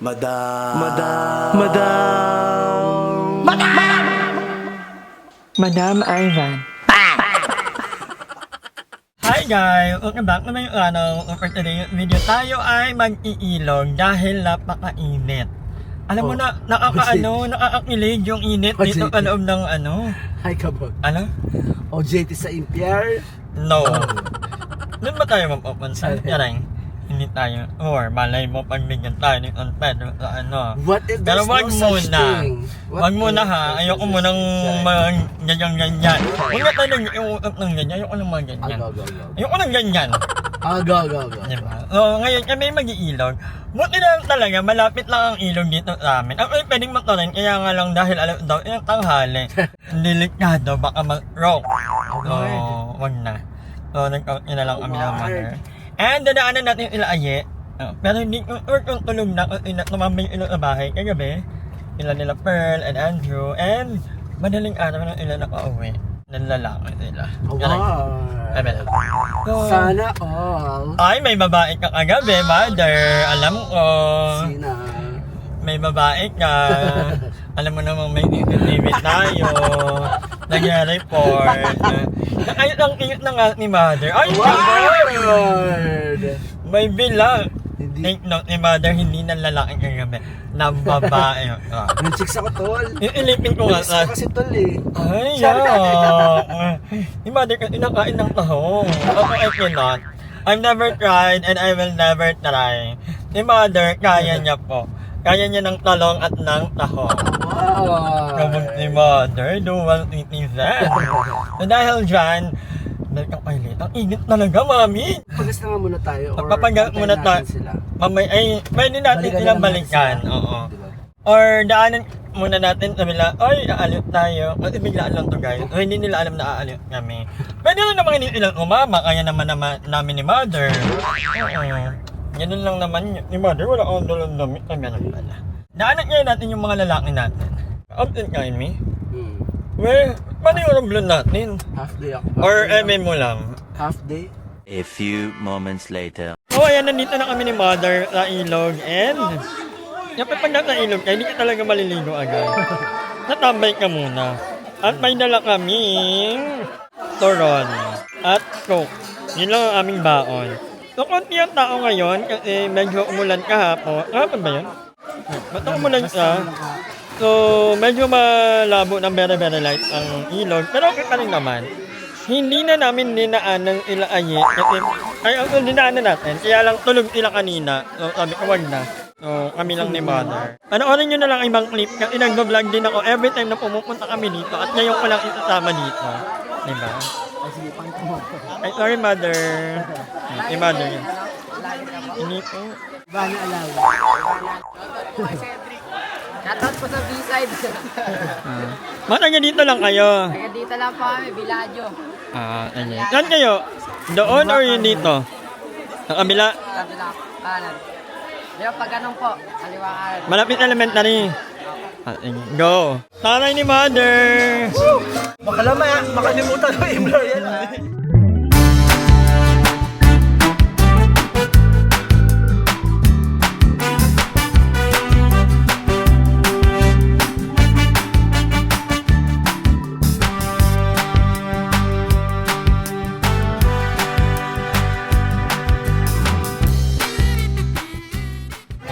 Madam. Madam Ivan. Hi guys! Welcome back naman yung for today's video. Tayo ay mag-iilog dahil napakainit. Alam mo na, nakakakilig yung init dito sa loob ng Hi, kabog. Ano? OJT sa Impier. No. Doon ba tayo mapapansin? Yarang. Hindi tayo. Or malay mo pagbigyan tayo ng Pedro sa What if Pero there's wag no such muna. thing? Wag muna ha. Ayoko mo nang ganyan-ganyan. Huwag na tayo nag-iusap ng ganyan. Ayoko nang mga ganyan. Go. Ayoko nang ganyan. Go. Diba? So, ngayon kami mag-iilog. Buti na lang talaga, malapit lang ang ilog dito sa amin. Ako ay pwedeng maturin, kaya nga lang dahil alam daw, yung tanghali. Delikado, baka mag-rock. So, wag na. So, nag-out na lang kami ng mother. And dadaanan natin yung Ilaaye. Pero hindi kung tulog na kung tumambay yung ilo sa bahay kagabi. Nila Pearl and Andrew. And madaling araw na ila nakauwi. Nalalaki sila. So, Sana all. ay, may babae ka kagabi, mother. Alam ko. Sina. May babae ka. Alam mo namang may CCTV tayo. Nag-report. Ayun ang cute na nga ni mother. Ay, Word! may bilang. Hindi. Take note ni mother, hindi na lalaki kagabi. Na babae. Nag-chicks ako, tol. Iilipin ko nga Nag-chicks ako kasi, tol, eh. ay, yeah. Ni mother kasi nakain ng tahong. Ako I cannot. I've never tried and I will never try. Ni mother, kaya niya po. Kaya niya ng talong at ng tahong. Wow! Kamot ni mother, duwal titisan. So dahil dyan, nagkakailit. Ang init talaga, mami. Pagas na nga muna tayo. Or Magpapagas antayin muna natin tayo. sila. Mamay, ay, pwede natin Balikan silang na naman balikan. sila. Oo. Diba? Or daanan muna natin sa bila, oy, aalit tayo. Kasi biglaan lang to guys. So, hindi nila alam na aalit kami. Pwede rin naman hindi silang umama, kaya naman namin ni mother. Oo. Ganun lang naman yun. Ni mother, wala akong dalawang damit. Ay, meron pala. Daanan ngayon natin yung mga lalaki natin. Update ka, Amy? Well, paano yung rumblon natin? Half day ako. Or MM mo lang? Half day? A few moments later. Oh, ayan, nandito na kami ni mother sa ilog. And, kapag pag nasa ilog ka, hindi ka talaga maliligo agad. Natambay ka muna. At may dala kaming turon at coke. Yun lang ang aming baon. So, konti ang tao ngayon kasi medyo umulan kahapon. Kahapon ba yun? Ba't umulan siya? So, medyo malabo ng very light ang ilog. Pero okay pa rin naman. Hindi na namin dinaan ng Ilaaye kasi ang dinaanan natin. Kaya lang tulog sila kanina. So, sabi ko wag na. So, kami lang ni mother. Panoorin nyo na lang ibang clip kasi nag-vlog din ako every time na pumupunta kami dito at ngayon ko lang isasama dito. Diba? Ay, sorry mother. Ay, mother yun. Hindi po. Bani alaw. Shoutout po sa B-side. Mataga dito lang kayo. Kaya dito lang po kami, Villaggio. Ayun. Saan kayo? Doon or yun dito? Sa kabila? Kabila, kanan. Di ba pag ganun po, kaliwa kanan. Malapit elementary. Go! Taray ni mother! Baka naman, makalimutan ko yung blur yan.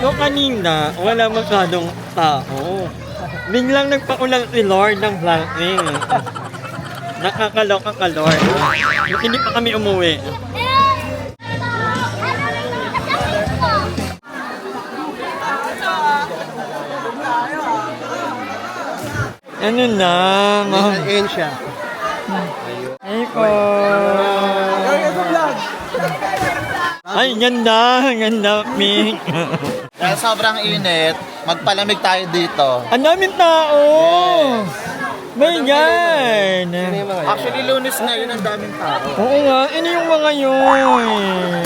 So kanina, wala masyadong tao. Biglang nagpaulang si Lord ng blessing. Nakakaloka ka Lord. Hindi pa kami umuwi. Ano na? Ayun siya. Ay po. Ay, ganda. Ganda, Ming. Dahil sobrang init, magpalamig tayo dito. Ang daming tao. May yan. Actually, Lunes ngayon ang daming tao. Oo nga, ano yung mga yun?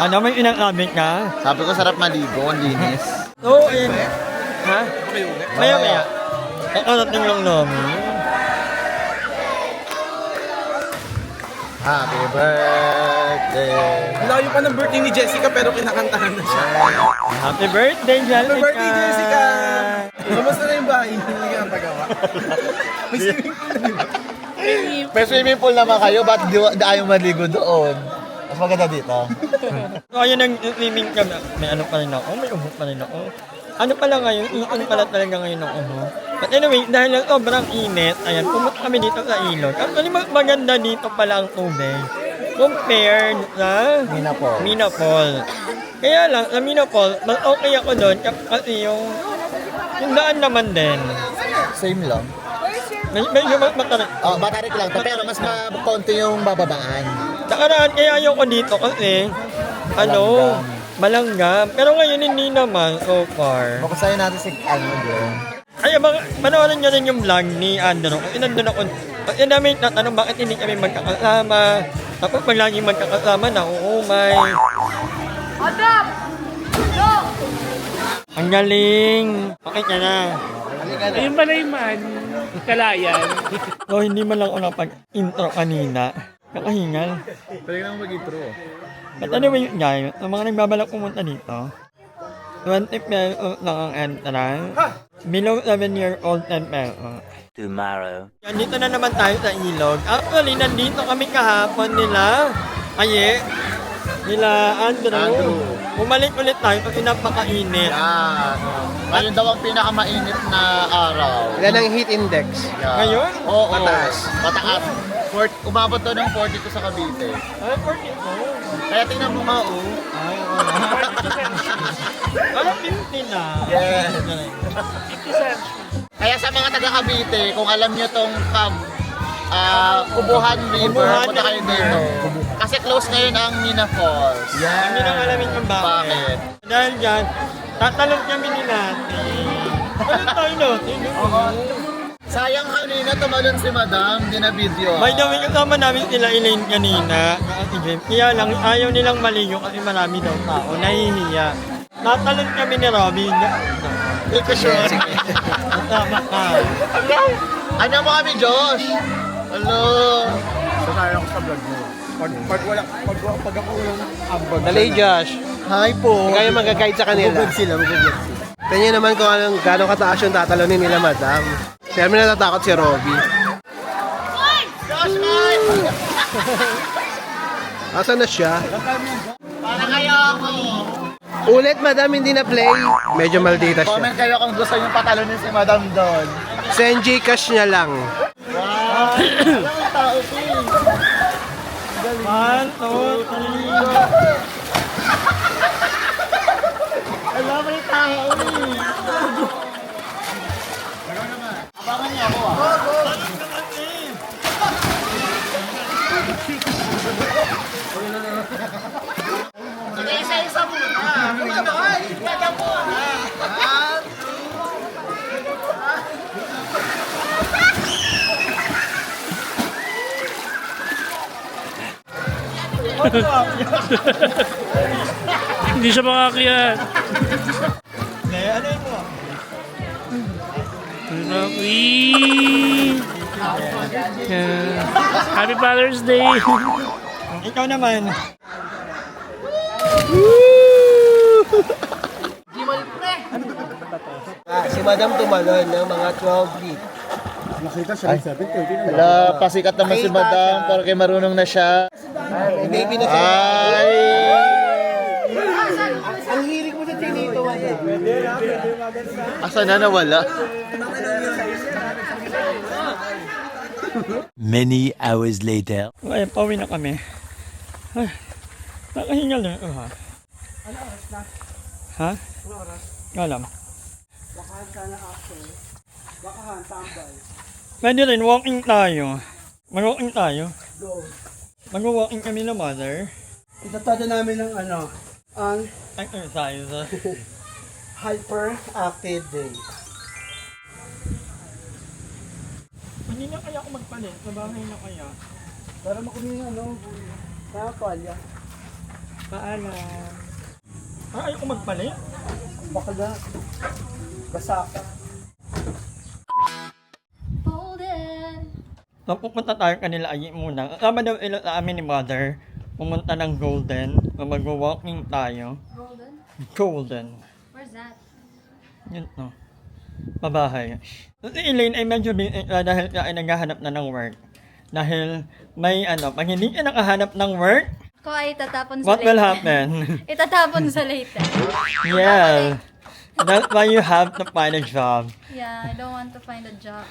Ano, may inakabit ka? Sabi ko sarap maligo, ang linis. Oo, ha? Maya. Kakarating lang namin. Happy birthday. Layo pa ng birthday ni Jessica pero kinakantahan na siya. Happy birthday, Jessica! Happy birthday, Jessica! Kamusta na yung bahay? Hindi ka ang pagawa. May swimming pool na, di ba? May swimming pool naman kayo, ba't di ayaw maligo doon? Mas maganda dito. So, ayun ang swimming kami. May ano pa rin ako, may uho pa rin ako. Ano pala ngayon, iyon pala talaga ngayon ng uho. But anyway, dahil lang sobrang init, ayan, pumunta kami dito sa ilog. Actually, maganda dito pala ang tubig. Compared sa Minapol. Kaya lang, sa Minapol, mas okay ako doon kasi yung daan naman din. Same lang. Medyo matarik. Oh, matarik lang to, pero mas konti yung bababaan. Nakaraan, kaya ayoko dito kasi, malanggam. Pero ngayon hindi naman so far. Makusayin natin si bro. Ay, panoorin nyo rin yung vlog ni Andrew. Kasi nandun ako. Kasi namin tatanong bakit hindi kami magkakasama. Tapos pag laging magkakasama na uumay. Ang galing. Okay ka na. Ayun pala yung man. Kalayan. So, hindi man lang ako napag-intro kanina. Kakahingal. Pwede ka naman mag-intro. But anyway, guys, ang mga nagbabalak pumunta dito, 20 pesos lang ang entrance. Below 7-year-old 10 pesos. Tomorrow. Yan, dito na naman tayo sa ilog. Actually, nandito kami kahapon nila. Nila Andrew. Bumalik ulit tayo kasi napakainit. Yan. Ngayon daw ang pinakamainit na araw. Ilan ang heat index? Yan. Ngayon? Oo. Mataas. Mataas. Umabot to ng 42 sa Cavite. Ay, 42. Kaya tingnan mo nga, oh. Ay, wala. Ano, 50 na? Yes. Kaya sa mga taga Cavite, kung alam nyo tong Kubuhan River, Kubuhan punta kayo dito. Kasi close ngayon ang Mina Falls. Hindi nang alamin kung bakit. Bakit? Dahil dyan, tatalong kami ni natin. Ano tayo natin? Sayang kanina tumalon si Madam, di na video. By the way, kasama namin sila Elaine kanina. At James. Kaya lang, ayaw nilang maligo kasi marami daw tao. Nahihiya. Natalon kami ni Robin. Ito sure. Tama ka. Ano mo kami, Josh? Hello. Sasaya ako sa vlog mo. Pag ako walang ambag. Dali, Josh. Hi po. Kaya mag-guide sa kanila. Magugod sila. Tingnan naman kung gano'ng kataas yung tatalonin nila, madam. Pero may natatakot si Robby. Josh, hi! Asan na siya? Para kayo ako. Ulit, madam, hindi na play. Medyo maldita siya. Comment kayo kung gusto nyo patalonin si Madam doon. Send Gcash niya lang. Wow! Alam ang tao ko eh. 1, 2, 3. Alam mo yung tao eh. Abangan niyo ako ah. Sige, isa-isa muna. Ganda po. Hindi siya makakiyat. Ano yun mo? Happy Father's Day. Ikaw naman. Si madam tumalon ng mga 12 feet. Hala, pasikat naman si Madam porque marunong na siya. Baby na Ay! Ang hilig mo sa chinito, madam. Asa na nawala? Many hours later. Ay, pauwi na kami. Ay, nakahingal na ito ha. Ha? Alam. Pwede rin, walking tayo. Mag-walking tayo. Mag-walking kami na mother. Itatado namin ng ang Exercise. hyperactive day. Hindi na kaya ako magpalit. Sa bahay na kaya. Para makumi nakapalya. Paalam. Ayoko magpalit. Baka na. Basa ka. So So, pupunta tayo kanila ay muna. Kasama daw ilo sa amin ni Mother. Pumunta ng Golden. So, mag-walking tayo. Golden? Golden. Where's that? Yun no. Pabahay. So, si Elaine ay medyo busy dahil siya ay naghahanap na ng work. Dahil may pag hindi ka nakahanap ng work, Ko ay itatapon sa what will late. happen? Itatapon sa late. Yeah. That's why you have to find a job. Yeah, I don't want to find a job.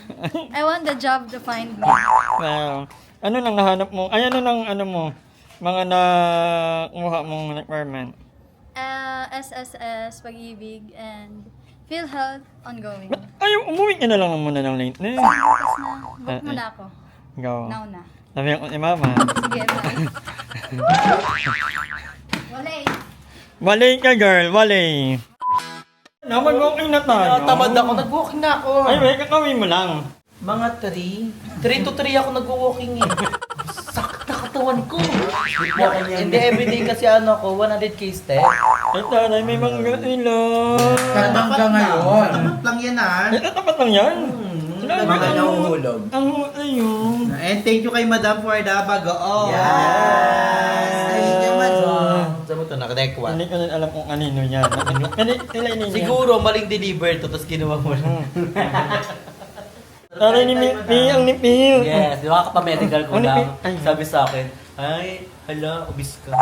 I want the job to find me. Wow. Ano nang nahanap mo? Ay, ano nang mo? Mga nakuha mong requirement. SSS, Pag-ibig, and PhilHealth ongoing. Ay, umuwi ka na lang muna ng late na. Tapos na, book mo na ako. Go. Now na. Sabi ako ni Mama. Sige, bye. Walay. Walay ka, girl. Walay. Na, mag-walking na tayo. Tamad ako, nag-walking na ako. Ay, wait, kakawin mo lang. Mga 3 to 3 ako nag-walking eh. Sakit na katawan ko. Hindi, everyday kasi ako, 100k step. Ay, taray, may mga ilong. Hanggang ngayon. Tamat lang yan ah. Ito, tapat lang yan. Mga nahuhulog. Ang ayun. And thank you kay Madam for the bagoong. Yes! Thank you, Madam. Saan mo ito? Nakadekwa. Hindi ko rin alam kung kanino yan. Sila ini Siguro maling deliver to, tapos ginawa mo lang. Taray ni Mipi, ang nipil. Yes, di ba kapamedical ko Ano lang, ay. sabi sa akin, ay, hala, obese ka.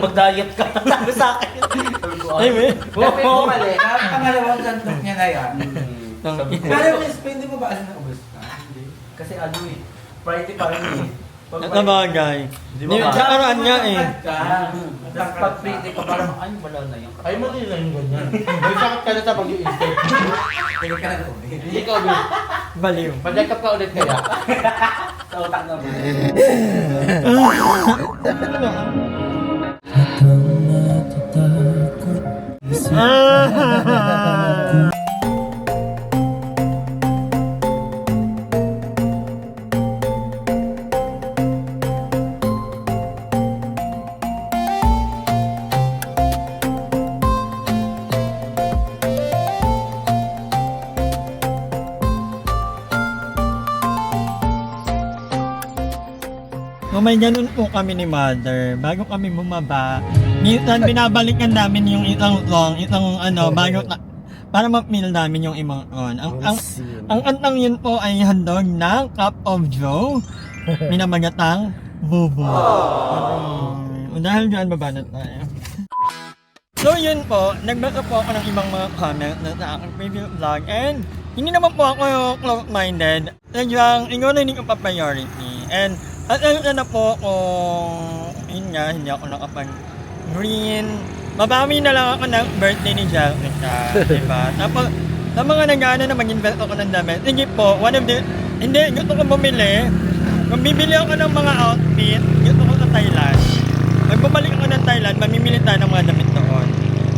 Mag-diet ka. Sabi sa akin. Sabi ko, Ay, may. Sabi ko mali, pangalawang kantok niya na yan. Sabi ko, Pero hindi mo ba alam na ubus ka? kasi ano eh, Friday pa rin eh. Ito bagay. Di ba Hindi, ba? nakaraan nga eh. Tapos pag Friday ka parang, ay, wala na yan. Ay, mali lang yung ganyan. May sakit ka na sa pag-i-insert. Hindi ka na ulit. Hindi ka ulit. Baliw. Pag-check-up ka ulit kaya. Sa utak na ba? So may ganun po kami ni Mother. Bago kami bumaba, minsan binabalikan namin yung isang song, bago para ma-feel namin yung ibang on. Ang antang yun po ay handog ng Cup of Joe, minamagatang bubo. Dahil dyan, baba na tayo. So yun po, nagbasa po ako ng ibang mga comments na sa aking previous vlog and hindi naman po ako close-minded. Sadyang, ikaw na hindi ko pa-priority. And at ayun na po kung yun nga, hindi ako nakapag-green. Mabami na lang ako ng birthday ni Jessica, diba? Tapos, sa mga nag-ano na mag-invest ako ng damit, hindi po, hindi, gusto ko bumili. Kung bibili ako ng mga outfit, gusto ko sa Thailand. Pag bumalik ako ng Thailand, mamimili tayo ng mga damit doon.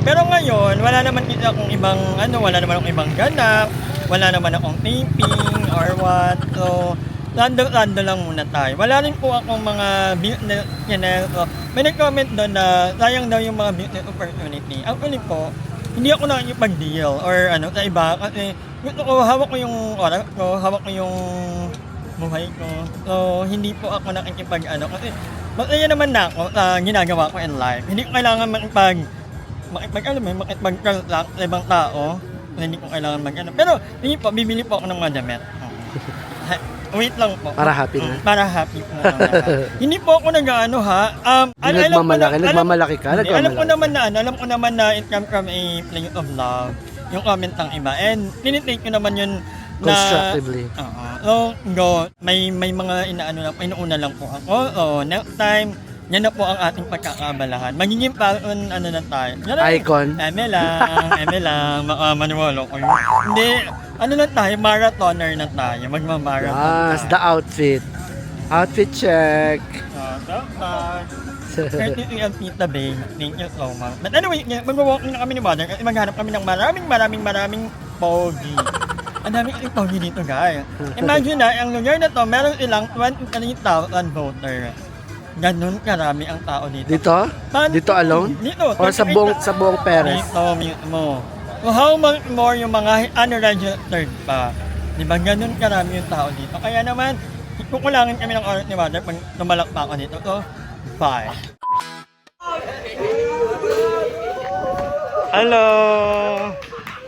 Pero ngayon, wala naman akong ibang, wala naman akong ibang ganap, wala naman akong taping or what. So, random lang muna tayo. Wala rin po akong mga business channel. So, may nag-comment doon na sayang daw yung mga business opportunity. Actually po, hindi ako nakikipag-deal or sa iba kasi gusto ko, hawak ko yung oras ko, hawak ko yung buhay ko. So, hindi po ako nakikipag kasi masaya naman na ako sa ginagawa ko in life. Hindi ko kailangan makipag-transact sa ibang tao. Hindi ko kailangan Pero, hindi po, bibili po ako ng mga damit. Wait lang po. Para happy na. Para happy po. Hindi po ako nag-ano ha. Nagmamalaki ka? Alam ko naman na it comes from a place of love. Yung comment ng iba. And tinitake ko naman yun na Constructively. So, may mga inuuna lang po ako. So, next time, yan na po ang ating pagkakabalahan. Magiging parang na tayo. Icon. Eme lang, maniwala ko yun. Hindi, lang tayo, marathoner na tayo. Magmamarathon The outfit. Outfit check. Courtesy of Tita Bay. Thank you so much. But anyway, mag-walking na kami ni Mother kasi maghanap kami ng maraming pogi. Ang dami kasing pogi dito, guys. Imagine na, ang lugar na to, meron silang 23,000 voters. Ganun karami ang tao dito. Dito alone? Dito. Or sa buong Perez? Dito mismo. So how much more yung mga unregistered pa? Di ba ganun karami yung tao dito? Kaya naman, kukulangin kami ng oras ni Mother pag tumalak pa ako dito. So, bye. Hello!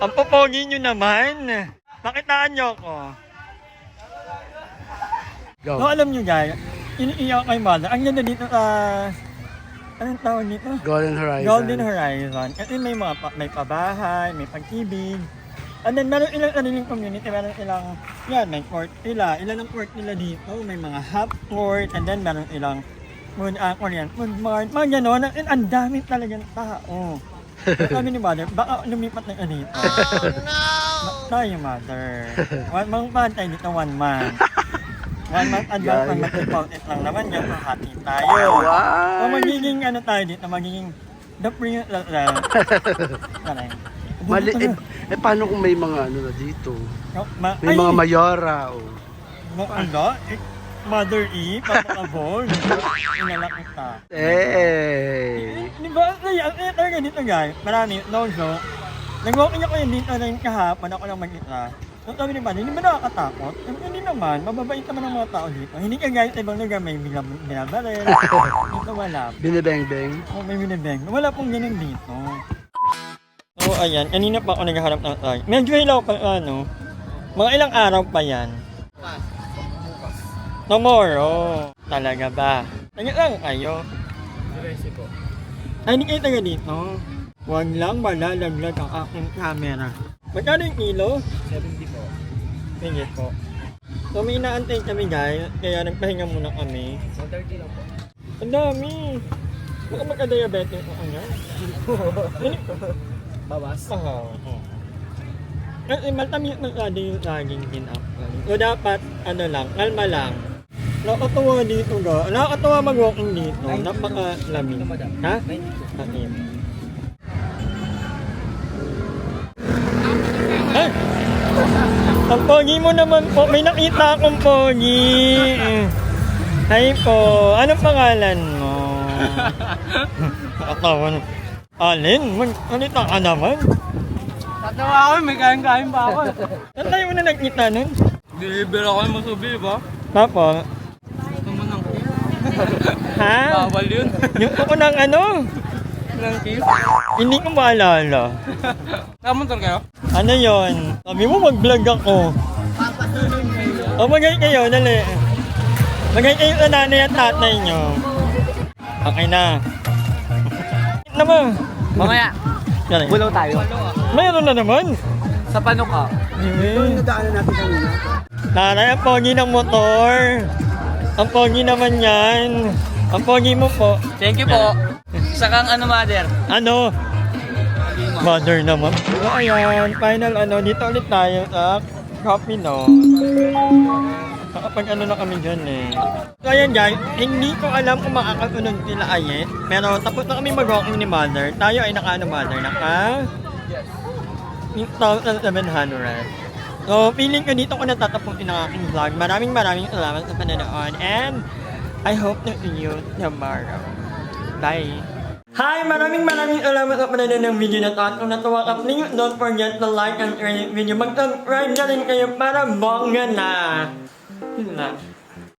Ang popogi nyo naman. Pakitaan nyo ako. Go. No, alam nyo guys, iniiyak kay Mother. Ang ganda dito sa... anong tawag dito? Golden Horizon. Golden Horizon. Kasi may mga may pabahay, may pag-ibig. And then meron ilang sariling community, meron ilang, yan, may court nila. Ilan ang court nila dito? May mga half court, and then meron ilang food mart, mga gano'n. And ang dami talagang tao. Sabi ni Mother, baka lumipat na ka dito. Oh no! Tayo Mother. One month pantay dito, 1 month. 1 month advance, 1 month deposit lang naman yan, hati tayo. Wow! So magiging ano tayo dito, magiging the pre... Mali, paano kung may mga ano na dito? May Ay, mga mayora. Oh. ano? Mother E, Papa Kabol. Inalak kita. Hey! Di ba? Ay, ang talaga dito guys. Marami, no joke. Nag-walking ako yun dito rin kahapon, ako lang mag-isa. So sabi ni Mother, hindi ba nakakatakot? Hindi naman, mababait naman ang mga tao dito. Hindi ka guys, ibang lugar may binabaril. Dito wala. Binibeng-beng. Oh, may binibeng. Wala pong ganun dito. So ayan, kanina pa ako naghaharap ng tag. Medyo hilaw pa ano. Mga ilang araw pa yan. Tomorrow. Talaga ba? Taga lang kayo. Ay, hindi kayo taga dito. Huwag lang malalaglag ang aking camera. Magkano yung kilo? 70 po. Sige po. So may inaantay kami guys, kaya nagpahinga muna kami. 130 lang po. Ang dami. Baka magka-diabetes ako niya. Bawas? Oo. Kasi matamis na kada yung laging din-upload. So dapat, ano lang, kalma lang. Nakakatawa dito ga. Nakakatawa mag-walking dito. Napakalamig. Ha? Okay. Ay! Ang pogi mo naman po. May nakita akong pogi. Hi po. Anong pangalan mo? Nakatawa na. Alin? Magsalita ka naman. Tatawa ako, may kain-kain pa ako. Saan tayo mo na nakita nun? Deliver ako yung masubi, ba? Papa? Ha? Bawal yun. Yung ako ng ano? Ng kiss. Hindi ko maalala. Kamuntor kayo? Ano yon? Sabi mo mag-vlog ako. O magay kayo, dali. Magay kayo sa nanay at tatay nyo. Okay na. Naman. Mamaya, Dali. bulaw tayo. Mayroon na naman. Sa panuka. Nadaanan natin kanina. Nanay, ang pogi ng motor. Ang pogi naman yan. Ang pogi mo po. Thank you po. Sakang ano, mother? Ano? Mother naman. So ayan, final ano, dito ulit tayo sa Coffee No. Kapag ano na kami dyan eh. So ayan guys, hindi ko alam kung makakasunod sila ayet. Pero tapos na kami mag-walking ni Mother. Tayo ay naka-ano Mother? Naka 1,700. So feeling ko dito ko natatapusin ang aking vlog. Maraming salamat sa panonood. And I hope to see you tomorrow. Bye! Hi! Maraming salamat sa panonood ng video na to. At kung natuwa ka, please don't forget to like and share this video. Mag-subscribe na rin kayo para bongga na. Yun lang.